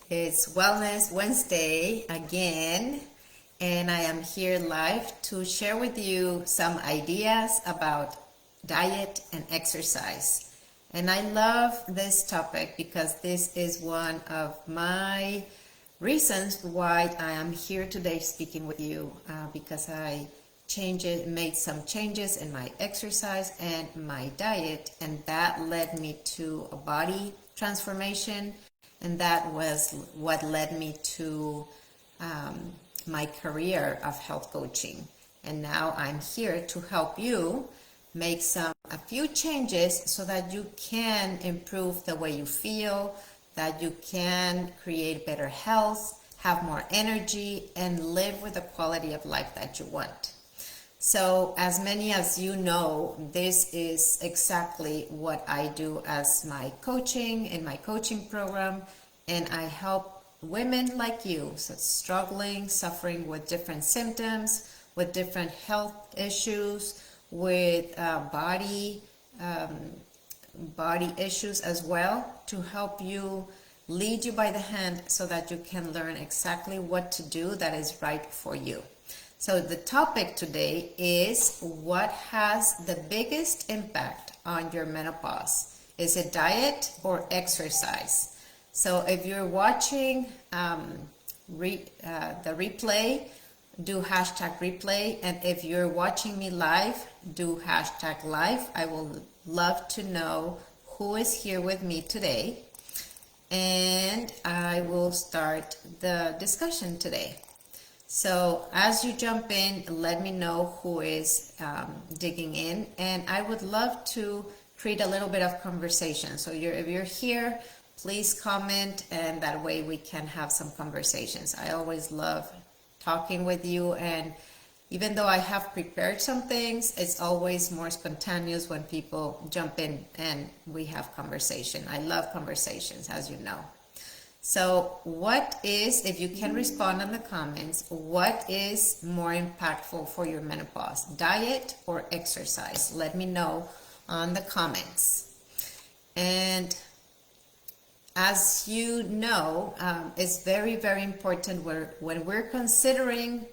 It's Wellness Wednesday again, and I am here live to share with you some ideas about diet and exercise. And I love this topic because this is one of my reasons why I am here today speaking with you, because I made some changes in my exercise and my diet, and that led me to a body transformation, and that was what led me to my career of health coaching. And now I'm here to help you make a few changes so that you can improve the way you feel, that you can create better health, have more energy, and live with the quality of life that you want. So as many as you know, this is exactly what I do as my coaching in my coaching program, and I help women like you, so struggling, suffering with different symptoms, with different health issues, with body issues as well, to help you, lead you by the hand so that you can learn exactly what to do that is right for you. So the topic today is what has the biggest impact on your menopause? Is it diet or exercise? So if you're watching the replay, do hashtag replay. And if you're watching me live, do hashtag live. I will love to know who is here with me today. And I will start the discussion today. So as you jump in, let me know who is digging in, and I would love to create a little bit of conversation. So if you're here, please comment, and that way we can have some conversations. I always love talking with you, and even though I have prepared some things, it's always more spontaneous when people jump in and we have conversation. I love conversations, as you know. So if you can respond in the comments, what is more impactful for your menopause, diet or exercise? Let me know on the comments. And as you know, it's very, very important when we're considering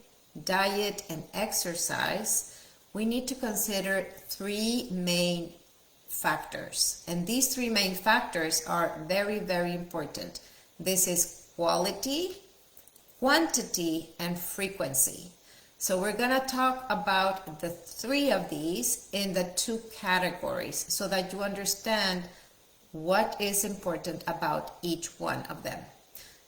diet and exercise, we need to consider three main factors. And these three main factors are very, very important. This is quality, quantity, and frequency. So we're going to talk about the three of these in the two categories so that you understand what is important about each one of them.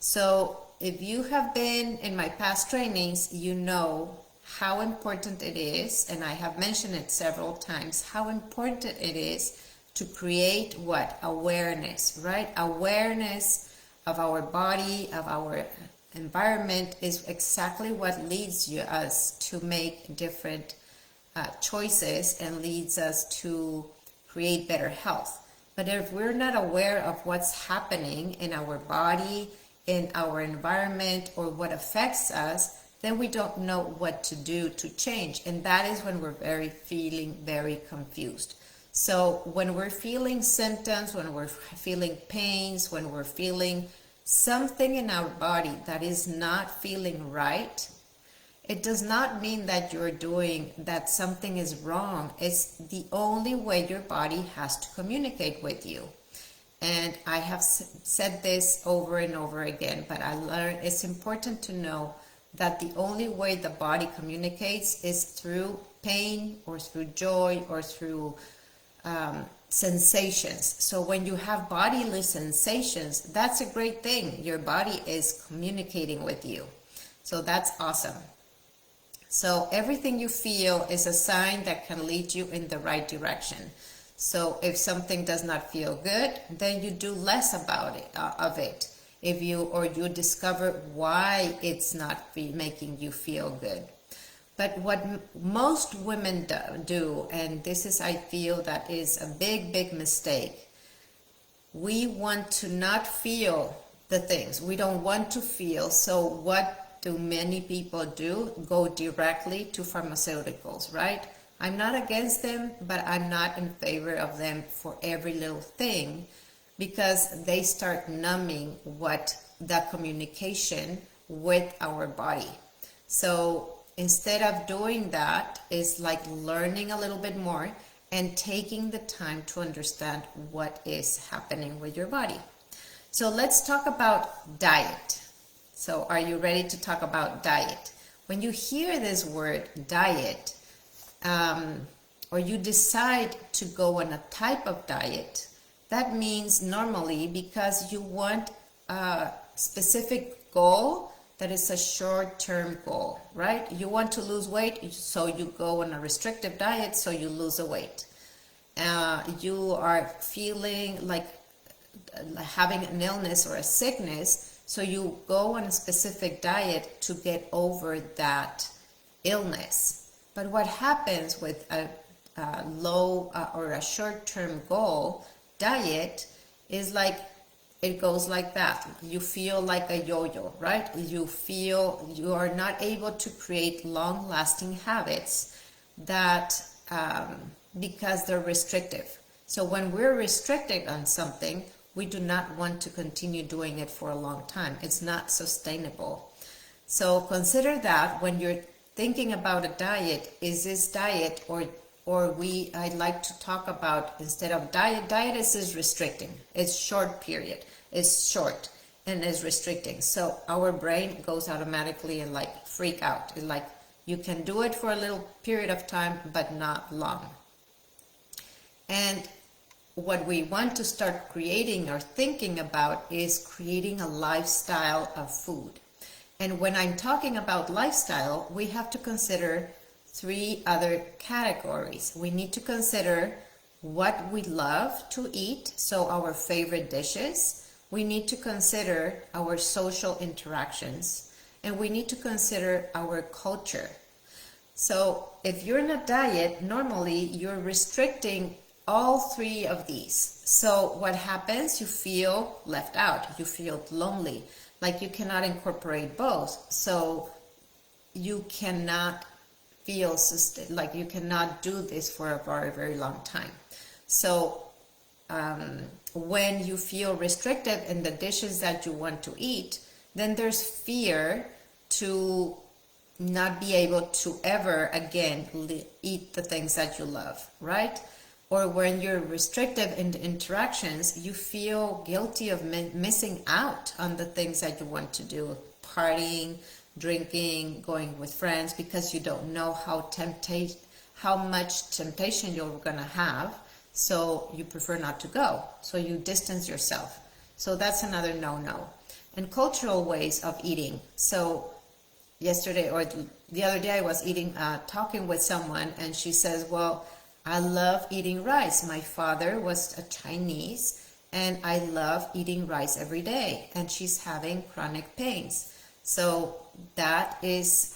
So if you have been in my past trainings, you know how important it is, and I have mentioned it several times, how important it is to create what? Awareness, right? Awareness of our body, of our environment is exactly what leads us to make different choices and leads us to create better health. But if we're not aware of what's happening in our body, in our environment, or what affects us, then we don't know what to do to change. And that is when we're feeling very confused. So when we're feeling symptoms, when we're feeling pains, when we're feeling something in our body that is not feeling right, it does not mean that something is wrong. It's the only way your body has to communicate with you. And I have said this over and over again, but I learned it's important to know that the only way the body communicates is through pain or through joy or through sensations. So when you have bodily sensations, that's a great thing. Your body is communicating with you. So that's awesome. So everything you feel is a sign that can lead you in the right direction. So if something does not feel good, then you do less of it. If you discover why it's not making you feel good. But what most women do, and this is, I feel, that is a big, big mistake. We want to not feel the things. We don't want to feel. So what do many people do? Go directly to pharmaceuticals, right? I'm not against them, but I'm not in favor of them for every little thing, because they start numbing what the communication with our body. So instead of doing that, it's like learning a little bit more and taking the time to understand what is happening with your body. So let's talk about diet. So are you ready to talk about diet? When you hear this word diet, or you decide to go on a type of diet, that means normally because you want a specific goal that is a short-term goal, right? You want to lose weight, so you go on a restrictive diet, so you lose the weight. You are feeling like having an illness or a sickness, so you go on a specific diet to get over that illness. But what happens with a low or a short-term goal diet is like it goes like that. You feel like a yo-yo, right? You feel you are not able to create long-lasting habits that because they're restrictive. So when we're restricted on something, we do not want to continue doing it for a long time. It's not sustainable. So consider that when you're thinking about a diet, is this diet I'd like to talk about instead of diet is restricting. It's short period. It's short and is restricting. So our brain goes automatically and like freak out. It's like you can do it for a little period of time, but not long. And what we want to start creating or thinking about is creating a lifestyle of food. And when I'm talking about lifestyle, we have to consider 3 other categories. We need to consider what we love to eat, so our favorite dishes. We need to consider our social interactions, and we need to consider our culture. So if you're in a diet, normally you're restricting all 3 of these. So what happens? You feel left out. You feel lonely, like you cannot incorporate both. So you cannot feel like you cannot do this for a very, very long time. So when you feel restricted in the dishes that you want to eat, then there's fear to not be able to ever again eat the things that you love, right? Or when you're restrictive in the interactions, you feel guilty of missing out on the things that you want to do, partying, drinking, going with friends, because you don't know how much temptation you're gonna have, so you prefer not to go. So you distance yourself. So that's another no-no. And cultural ways of eating. So yesterday or the other day I was talking with someone, and she says, well, I love eating rice. My father was a Chinese, and I love eating rice every day, and she's having chronic pains. So that is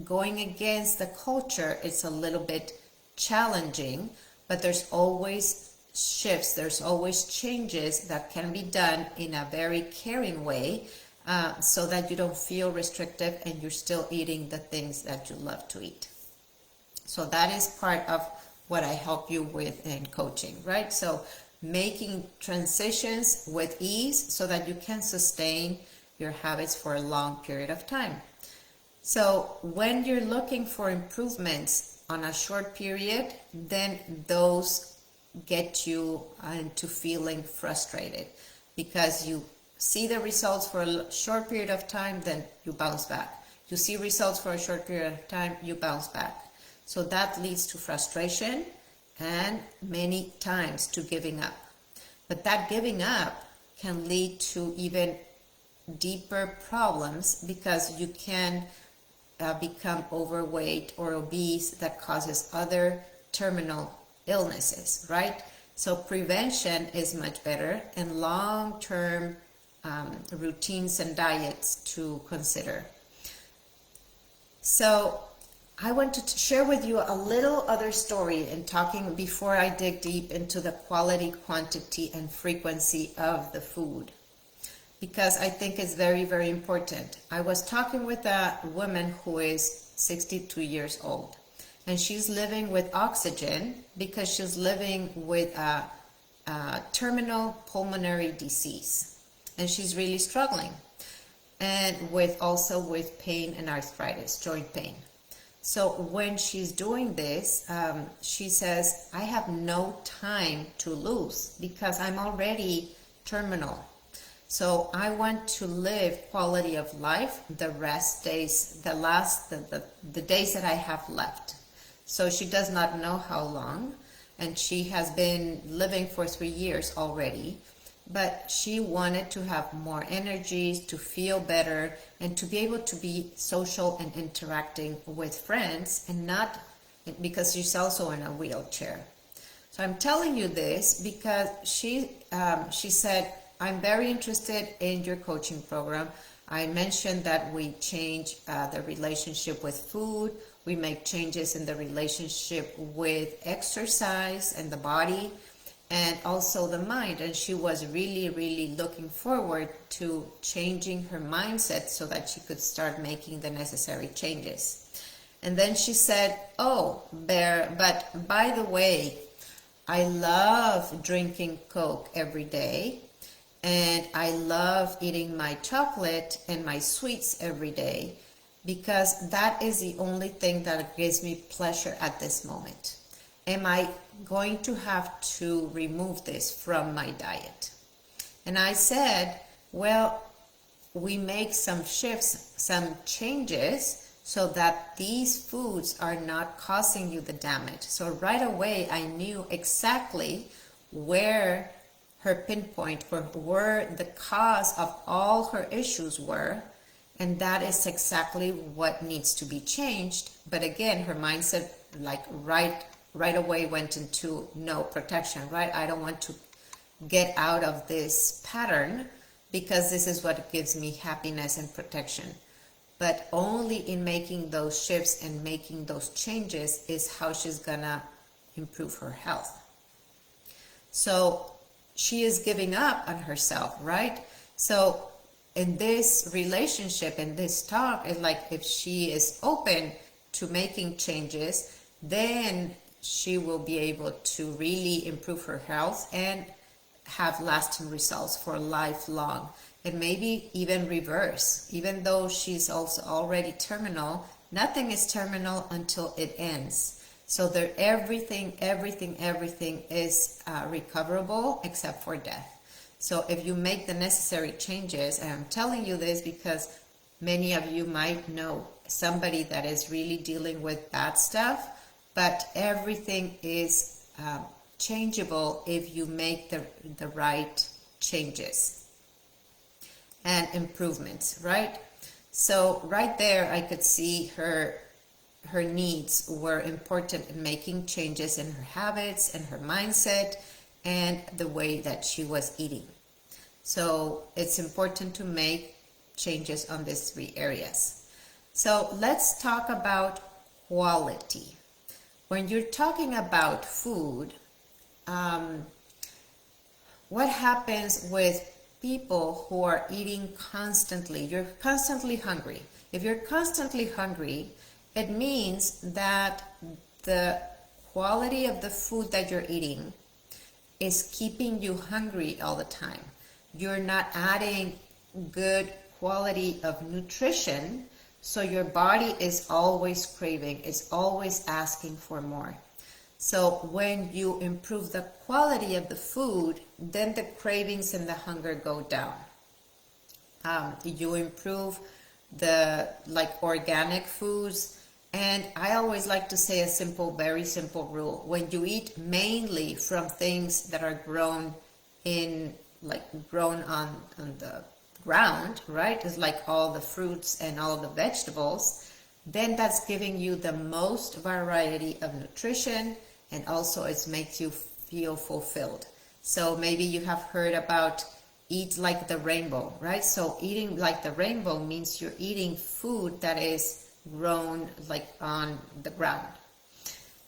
going against the culture. It's a little bit challenging, but there's always shifts, there's always changes that can be done in a very caring way, so that you don't feel restrictive and you're still eating the things that you love to eat. So that is part of what I help you with in coaching, right? So making transitions with ease so that you can sustain your habits for a long period of time. So when you're looking for improvements on a short period, then those get you into feeling frustrated, because you see the results for a short period of time, then you bounce back. You see results for a short period of time, you bounce back. So that leads to frustration and many times to giving up. But that giving up can lead to even deeper problems, because you can become overweight or obese that causes other terminal illnesses, right? So prevention is much better, and long-term routines and diets to consider. So I want to share with you a little other story in talking before I dig deep into the quality, quantity, and frequency of the food, because I think it's very, very important. I was talking with a woman who is 62 years old, and she's living with oxygen because she's living with a terminal pulmonary disease. and she's really struggling, and also with pain and arthritis, joint pain. So when she's doing this, she says, I have no time to lose because I'm already terminal. So I want to live quality of life the days that I have left. So she does not know how long, and she has been living for 3 years already, but she wanted to have more energy, to feel better, and to be able to be social and interacting with friends, and not because she's also in a wheelchair. So I'm telling you this because she said, I'm very interested in your coaching program. I mentioned that we change the relationship with food. We make changes in the relationship with exercise and the body, and also the mind. And she was really, really looking forward to changing her mindset so that she could start making the necessary changes. And then she said, oh, Bear, but by the way, I love drinking Coke every day, and I love eating my chocolate and my sweets every day, because that is the only thing that gives me pleasure at this moment. Am I going to have to remove this from my diet? And I said, well, we make some shifts, some changes, so that these foods are not causing you the damage. So right away, I knew exactly where her pinpoint, where the cause of all her issues were, and that is exactly what needs to be changed. But again, her mindset, like right away, went into no protection, right? I don't want to get out of this pattern because this is what gives me happiness and protection. But only in making those shifts and making those changes is how she's gonna improve her health. So she is giving up on herself, right? So in this relationship, in this talk, it's like if she is open to making changes, then she will be able to really improve her health and have lasting results for lifelong, and maybe even reverse. Even though she's also already terminal, nothing is terminal until it ends. So there, everything is recoverable except for death. So if you make the necessary changes, and I'm telling you this because many of you might know somebody that is really dealing with bad stuff, but everything is changeable if you make the right changes and improvements, right? So right there, I could see her needs were important in making changes in her habits and her mindset and the way that she was eating. So it's important to make changes on these 3 areas. So let's talk about quality. When you're talking about food, what happens with people who are eating constantly? You're constantly hungry. If you're constantly hungry, it means that the quality of the food that you're eating is keeping you hungry all the time. You're not adding good quality of nutrition, so your body is always craving, is always asking for more. So when you improve the quality of the food, then the cravings and the hunger go down. You improve the organic foods. And I always like to say a very simple rule. When you eat mainly from things that are grown on the ground, right? It's like all the fruits and all the vegetables, then that's giving you the most variety of nutrition, and also it makes you feel fulfilled. So maybe you have heard about eat like the rainbow, right? So eating like the rainbow means you're eating food that is grown on the ground.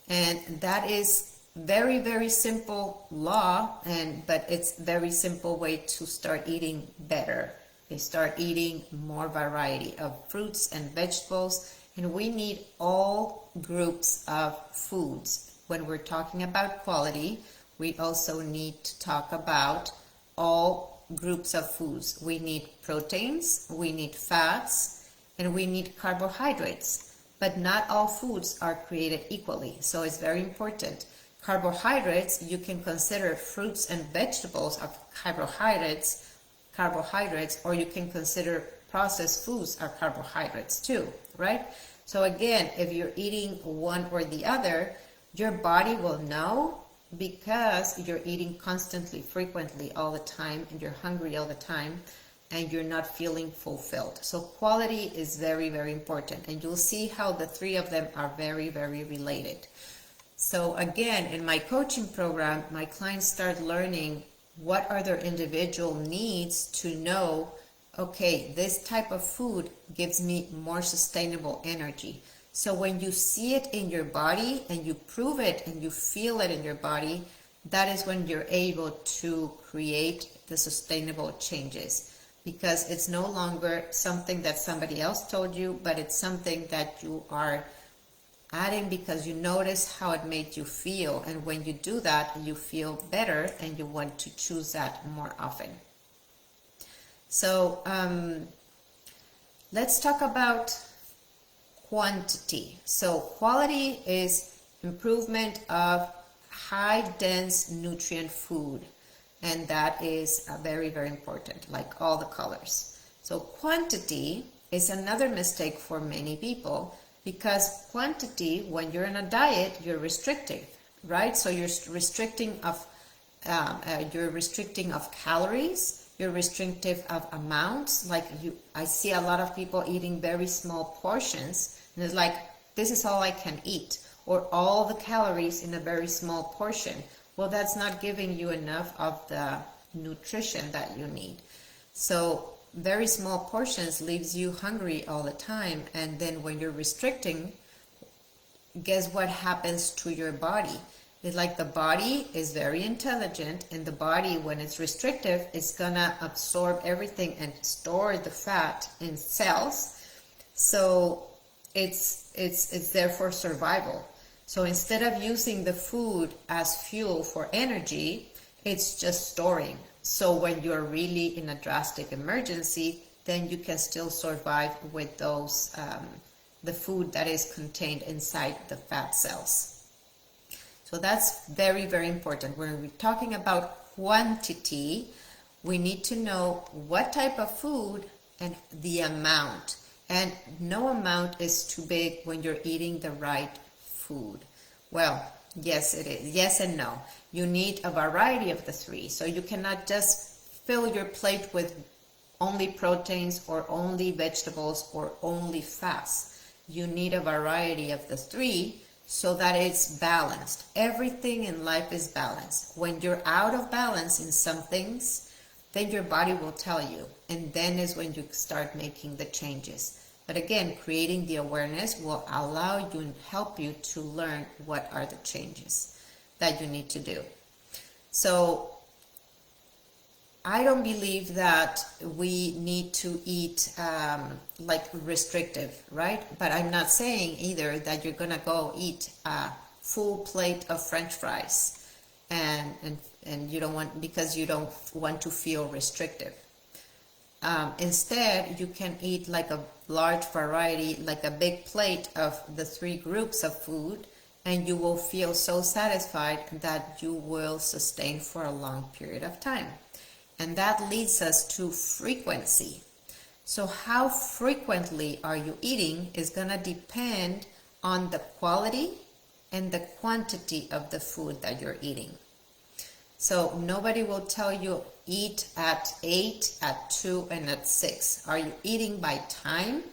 And that is very, very simple law, but it's very simple way to start eating better. They start eating more variety of fruits and vegetables, and we need all groups of foods. When we're talking about quality, we also need to talk about all groups of foods. We need proteins, we need fats, and we need carbohydrates. But not all foods are created equally, so it's very important. Carbohydrates, you can consider fruits and vegetables of carbohydrates, or you can consider processed foods are carbohydrates too, right? So again, if you're eating one or the other, your body will know because you're eating constantly, frequently, all the time, and you're hungry all the time, and you're not feeling fulfilled. So quality is very, very important, and you'll see how the three of them are very, very related. So again, in my coaching program, my clients start learning what are their individual needs to know, okay, this type of food gives me more sustainable energy. So when you see it in your body and you prove it and you feel it in your body, that is when you're able to create the sustainable changes, because it's no longer something that somebody else told you, but it's something that you are adding because you notice how it made you feel. And when you do that, you feel better and you want to choose that more often. So let's talk about quantity. So quality is improvement of high dense nutrient food, and that is very, very important, like all the colors. So quantity is another mistake for many people, because quantity, when you're in a diet, you're restrictive, right? So you're restricting of calories. You're restrictive of amounts. Like I see a lot of people eating very small portions, and it's like, this is all I can eat, or all the calories in a very small portion. Well, that's not giving you enough of the nutrition that you need. So very small portions leaves you hungry all the time, and then when you're restricting, guess what happens to your body? It's like the body is very intelligent, and the body, when it's restrictive, is gonna absorb everything and store the fat in cells. So it's there for survival. So instead of using the food as fuel for energy, it's just storing. So when you're really in a drastic emergency, then you can still survive with those the food that is contained inside the fat cells. So that's very, very important. When we're talking about quantity, we need to know what type of food and the amount. And no amount is too big when you're eating the right food. Well, yes, it is. Yes and no. You need a variety of the three. So you cannot just fill your plate with only proteins or only vegetables or only fats. You need a variety of the three so that it's balanced. Everything in life is balanced. When you're out of balance in some things, then your body will tell you, and then is when you start making the changes. But again, creating the awareness will allow you and help you to learn what are the changes that you need to do. So I don't believe that we need to eat like restrictive, right? But I'm not saying either that you're gonna go eat a full plate of French fries and you don't want, because you don't want to feel restrictive. Instead, you can eat like a large variety, like a big plate of the three groups of food, and you will feel so satisfied that you will sustain for a long period of time. And that leads us to frequency. So how frequently are you eating is going to depend on the quality and the quantity of the food that you're eating. So nobody will tell you eat at 8, at 2, and at 6. Are you eating by time,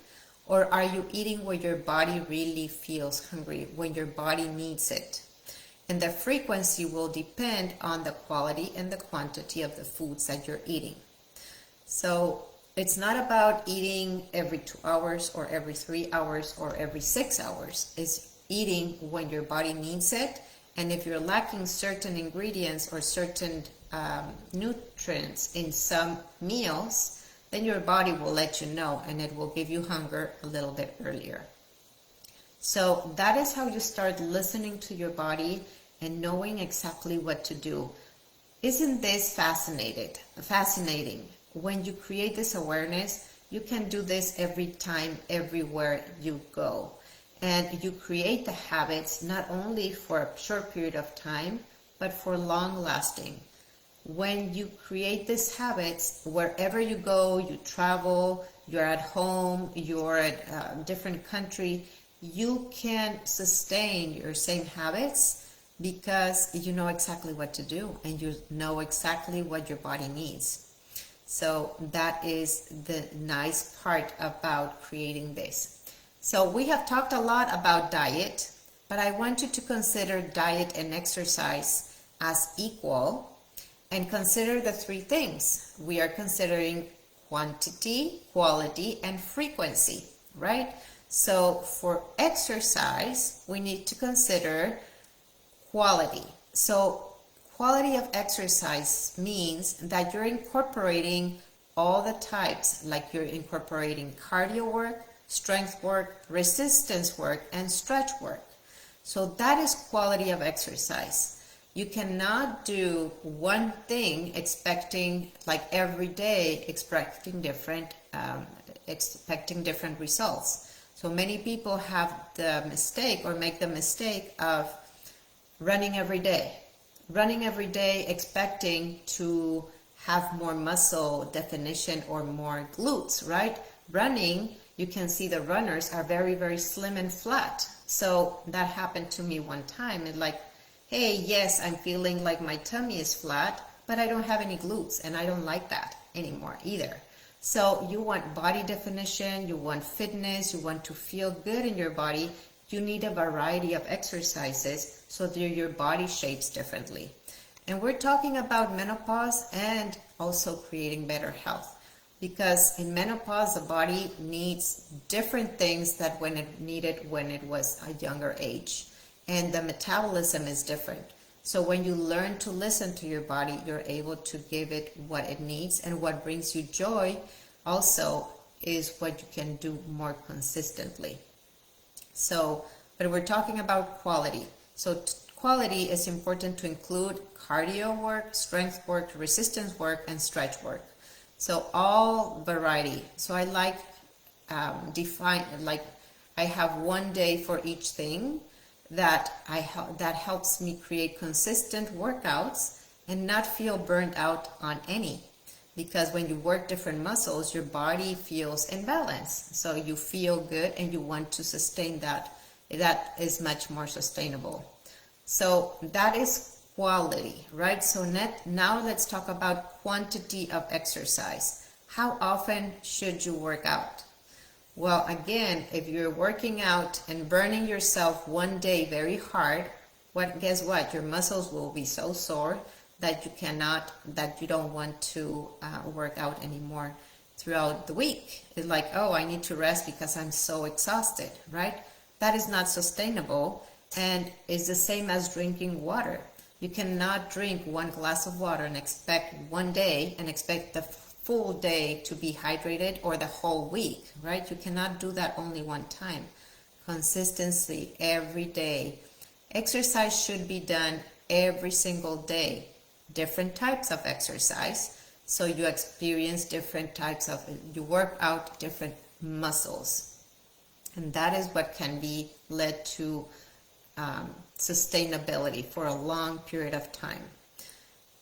or are you eating where your body really feels hungry, when your body needs it? And the frequency will depend on the quality and the quantity of the foods that you're eating. So it's not about eating every 2 hours or every 3 hours or every 6 hours. It's eating when your body needs it. And if you're lacking certain ingredients or certain nutrients in some meals, then your body will let you know, and it will give you hunger a little bit earlier. So that is how you start listening to your body and knowing exactly what to do. Isn't this fascinating? When you create this awareness, you can do this every time, everywhere you go. And you create the habits not only for a short period of time, but for long lasting. When you create these habits, wherever you go, you travel, you're at home, you're at a different country, you can sustain your same habits because you know exactly what to do and you know exactly what your body needs. So that is the nice part about creating this. So we have talked a lot about diet, but I want you to consider diet and exercise as equal and consider the three things. We are considering quantity, quality, and frequency, right? So for exercise, we need to consider quality. So quality of exercise means that you're incorporating all the types, like you're incorporating cardio work, strength work, resistance work, and stretch work. So that is quality of exercise. You cannot do one thing expecting, like every day, expecting different results. So many people have the mistake or make the mistake of running every day expecting to have more muscle definition or more glutes, right? Running, you can see the runners are very, very slim and flat. So that happened to me one time. It's like, hey, yes, I'm feeling like my tummy is flat, but I don't have any glutes, and I don't like that anymore either. So you want body definition, you want fitness, you want to feel good in your body. You need a variety of exercises so that your body shapes differently. And we're talking about menopause and also creating better health. Because in menopause, the body needs different things than when it needed when it was a younger age. And the metabolism is different. So when you learn to listen to your body, you're able to give it what it needs, and what brings you joy also is what you can do more consistently. So, but we're talking about quality. So quality is important to include cardio work, strength work, resistance work, and stretch work. So all variety. So I like I have one day for each thing that helps me create consistent workouts and not feel burnt out on any. Because when you work different muscles, your body feels in balance. So you feel good and you want to sustain that. That is much more sustainable. So that is quality, right? So now let's talk about quantity of exercise. How often should you work out? Well, again, if you're working out and burning yourself one day very hard, guess what? Your muscles will be so sore that you don't want to work out anymore throughout the week. It's like, oh, I need to rest because I'm so exhausted, right? That is not sustainable, and it's the same as drinking water. You cannot drink one glass of water and expect one day and expect the full day to be hydrated or the whole week, right? You cannot do that only one time. Consistency every day. Exercise should be done every single day. Different types of exercise, so you experience you work out different muscles. And that is what can be led to sustainability for a long period of time.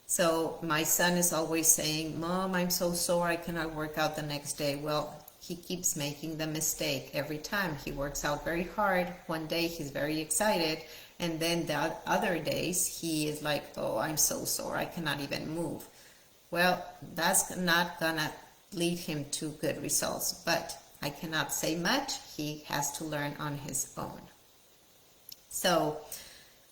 So my son is always saying, Mom, I'm so sore, I cannot work out the next day. Well, he keeps making the mistake every time. He works out very hard. One day he's very excited, and then the other days he is like, oh, I'm so sore, I cannot even move. Well, that's not gonna lead him to good results, but I cannot say much. He has to learn on his own. So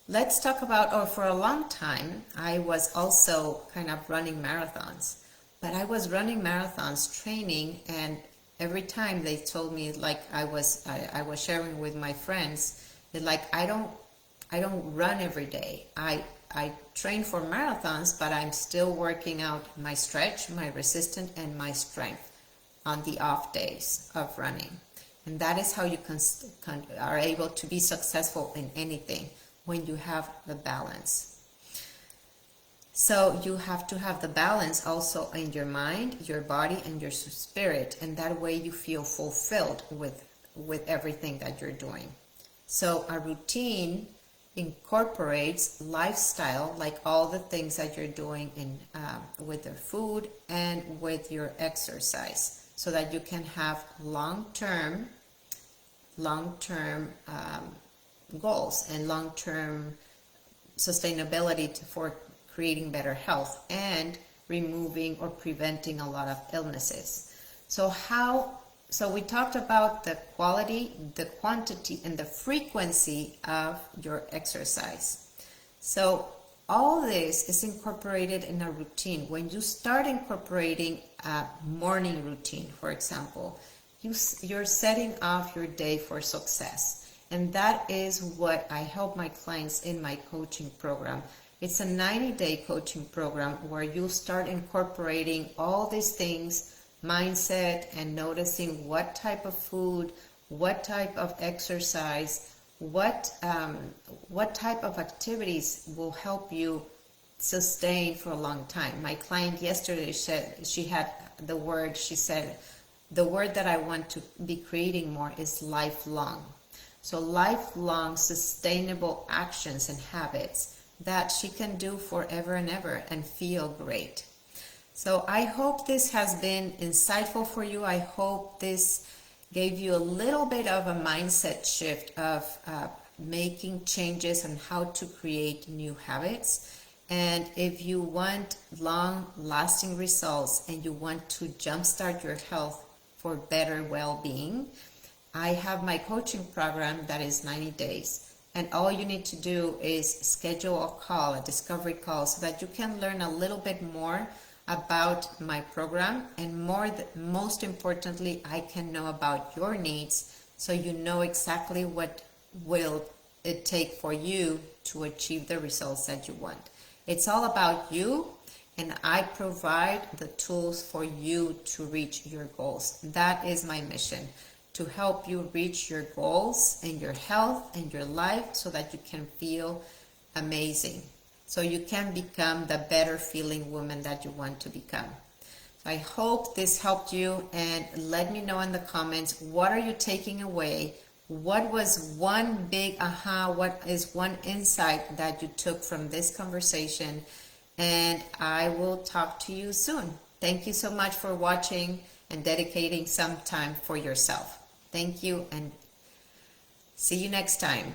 let's talk about, for a long time, I was also kind of running marathons. But I was running marathons training, and every time they told me, like I was sharing with my friends, that like I don't run every day. I train for marathons, but I'm still working out my stretch, my resistance, and my strength on the off days of running. And that is how you are able to be successful in anything, when you have the balance. So you have to have the balance also in your mind, your body, and your spirit, and that way you feel fulfilled with everything that you're doing. So a routine incorporates lifestyle, like all the things that you're doing in with the food and with your exercise, so that you can have long-term goals and long-term sustainability for creating better health and removing or preventing a lot of illnesses. So we talked about the quality, the quantity, and the frequency of your exercise. So all this is incorporated in a routine. When you start incorporating a morning routine, for example, you're setting off your day for success. And that is what I help my clients in my coaching program. It's a 90-day coaching program where you start incorporating all these things, mindset, and noticing what type of food, what type of exercise, what type of activities will help you sustain for a long time. My client yesterday said she said, the word that I want to be creating more is lifelong. So lifelong sustainable actions and habits that she can do forever and ever and feel great. So I hope this has been insightful for you. I hope this gave you a little bit of a mindset shift of making changes on how to create new habits. And if you want long-lasting results and you want to jumpstart your health for better well-being, I have my coaching program that is 90 days. And all you need to do is schedule a call, a discovery call, so that you can learn a little bit more about my program, and most importantly, I can know about your needs, so you know exactly what will it take for you to achieve the results that you want. It's all about you, and I provide the tools for you to reach your goals. That is my mission, to help you reach your goals in your health and your life, so that you can feel amazing, so you can become the better feeling woman that you want to become. So I hope this helped you, and let me know in the comments, what are you taking away? What was one big aha? What is one insight that you took from this conversation? And I will talk to you soon. Thank you so much for watching and dedicating some time for yourself. Thank you, and see you next time.